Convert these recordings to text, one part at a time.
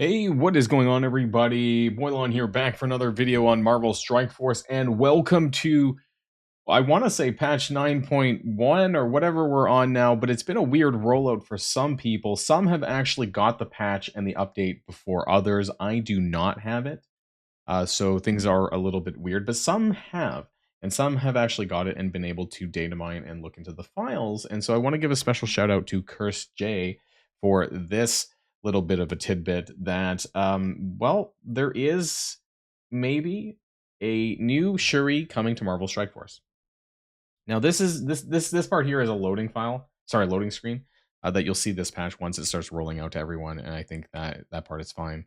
Hey, what is going on, everybody? Boilon here, back for another video on Marvel Strike Force, and welcome to, I want to say patch 9.1 or whatever we're on now, but it's been a weird rollout for some people. Some have actually got the patch and the update before others. I do not have it, so things are a little bit weird, but some have. And some have actually got it and been able to data mine and look into the files. And so I want to give a special shout out to Cursed J for this little bit of a tidbit that, well, there is maybe a new Shuri coming to Marvel Strike Force. Now, this part here is a loading file, sorry, loading screen that you'll see this patch once it starts rolling out to everyone, and I think that part is fine.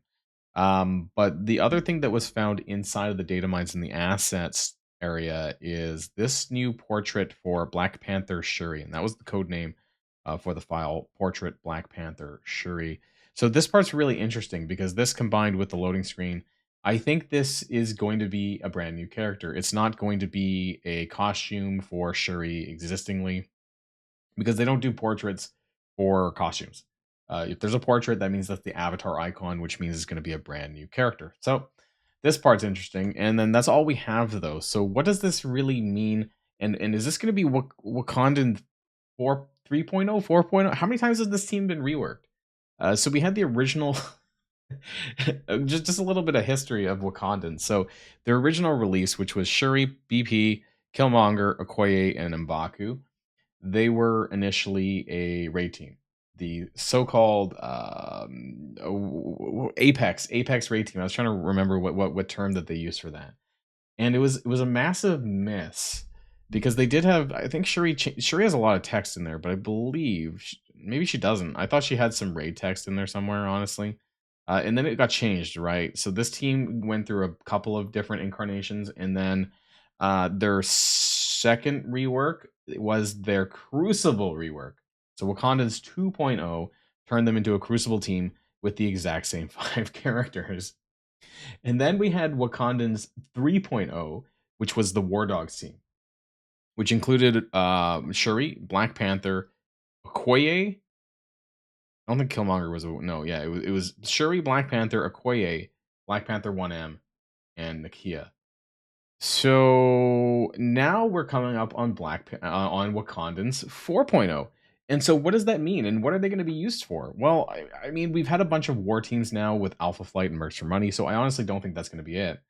But the other thing that was found inside of the data mines in the assets area is this new portrait for Black Panther Shuri, and that was the code name for the file, portrait Black Panther Shuri. So this part's really interesting because this combined with the loading screen, I think this is going to be a brand new character. It's not going to be a costume for Shuri existingly because they don't do portraits for costumes. If there's a portrait, that means that's the avatar icon, which means it's going to be a brand new character. So this part's interesting, and then that's all we have though. So what does this really mean? And is this going to be Wakandan 4 3.0, 4.0? How many times has this team been reworked? So we had the original. just a little bit of history of Wakandan. So their original release, which was Shuri, BP, Killmonger, Okoye, and M'Baku, they were initially a raid team, the so-called Apex raid team. I was trying to remember what term that they used for that, and it was a massive miss because they did have, I think Shuri has a lot of text in there, but I believe maybe she doesn't. I thought she had some raid text in there somewhere, honestly. And then it got changed, right? So this team went through a couple of different incarnations, and then their second rework was their Crucible rework. So Wakanda's 2.0 turned them into a Crucible team with the exact same 5 characters. And then we had Wakandan's 3.0, which was the War Dogs team, which included Shuri, Black Panther, Okoye. I don't think Killmonger was no, yeah, it was Shuri, Black Panther, Okoye, Black Panther 1M, and Nakia. So now we're coming up on on Wakandan's 4.0. And so what does that mean? And what are they going to be used for? Well, I mean, we've had a bunch of war teams now with Alpha Flight and Mercs for Money, so I honestly don't think that's going to be it.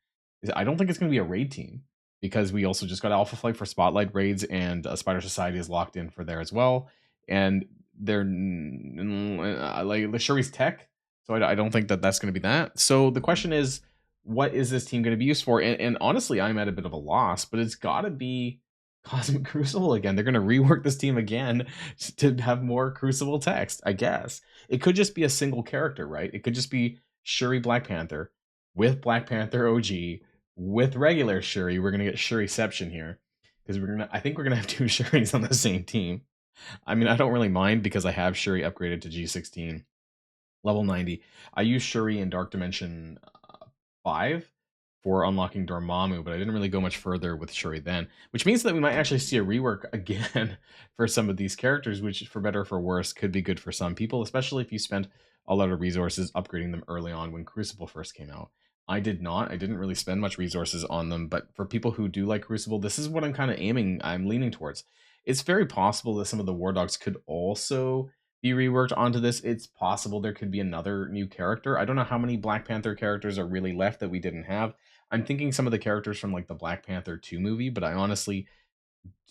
I don't think it's going to be a raid team because we also just got Alpha Flight for Spotlight raids, and Spider Society is locked in for there as well. And they're like Shuri's tech, so I don't think that that's going to be that. So the question is, what is this team going to be used for? And honestly, I'm at a bit of a loss, but it's got to be Cosmic Crucible again. They're going to rework this team again to have more Crucible text, I guess. It could just be a single character, right? It could just be Shuri Black Panther with Black Panther OG with regular Shuri. We're going to get Shuriception here because I think we're going to have 2 Shuris on the same team. I mean, I don't really mind because I have Shuri upgraded to G16, level 90. I use Shuri in Dark Dimension 5 for unlocking Dormammu, but I didn't really go much further with Shuri then, which means that we might actually see a rework again for some of these characters, which for better or for worse could be good for some people, especially if you spent a lot of resources upgrading them early on when Crucible first came out. I did not. I didn't really spend much resources on them, but for people who do like Crucible, this is what I'm leaning towards. It's very possible that some of the War Dogs could also be reworked onto this. It's possible there could be another new character. I don't know how many Black Panther characters are really left that we didn't have. I'm thinking some of the characters from like the Black Panther 2 movie, but I honestly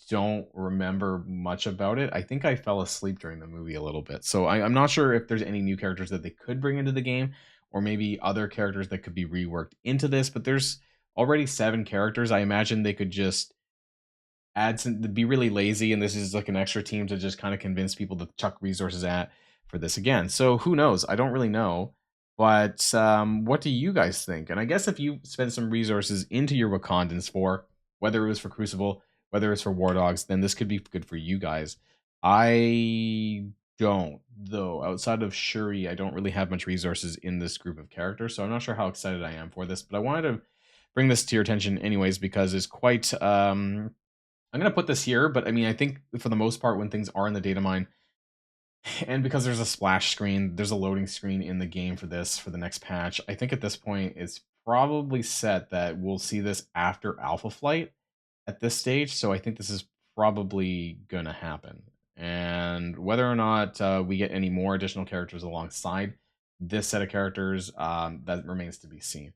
don't remember much about it. I think I fell asleep during the movie a little bit. So I'm not sure if there's any new characters that they could bring into the game, or maybe other characters that could be reworked into this, but there's already 7 characters. I imagine they could just add some, be really lazy, and this is like an extra team to just kind of convince people to chuck resources at for this again. So who knows? I don't really know. But what do you guys think? And I guess if you spend some resources into your Wakandans for, whether it was for Crucible, whether it's for War Dogs, then this could be good for you guys. I don't, though. Outside of Shuri, I don't really have much resources in this group of characters, so I'm not sure how excited I am for this. But I wanted to bring this to your attention anyways because it's quite I'm going to put this here, but I mean, I think for the most part, when things are in the data mine, And because there's a splash screen, there's a loading screen in the game for this for the next patch. I think at this point it's probably set that we'll see this after Alpha Flight at this stage. So I think this is probably gonna happen. And whether or not we get any more additional characters alongside this set of characters, that remains to be seen.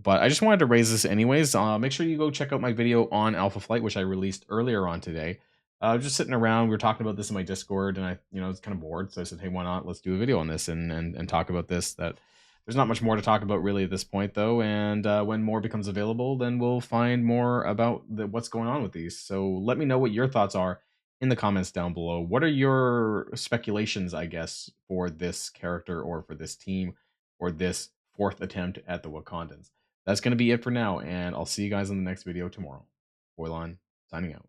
But I just wanted to raise this anyways. Make sure you go check out my video on Alpha Flight, which I released earlier on today. Just sitting around, we were talking about this in my Discord, and I was kind of bored, so I said, "Hey, why not? Let's do a video on this and talk about this." That there's not much more to talk about really at this point, though. And when more becomes available, then we'll find more about what's going on with these. So let me know what your thoughts are in the comments down below. What are your speculations, I guess, for this character or for this team or this fourth attempt at the Wakandans? That's going to be it for now, and I'll see you guys in the next video tomorrow. Boilon signing out.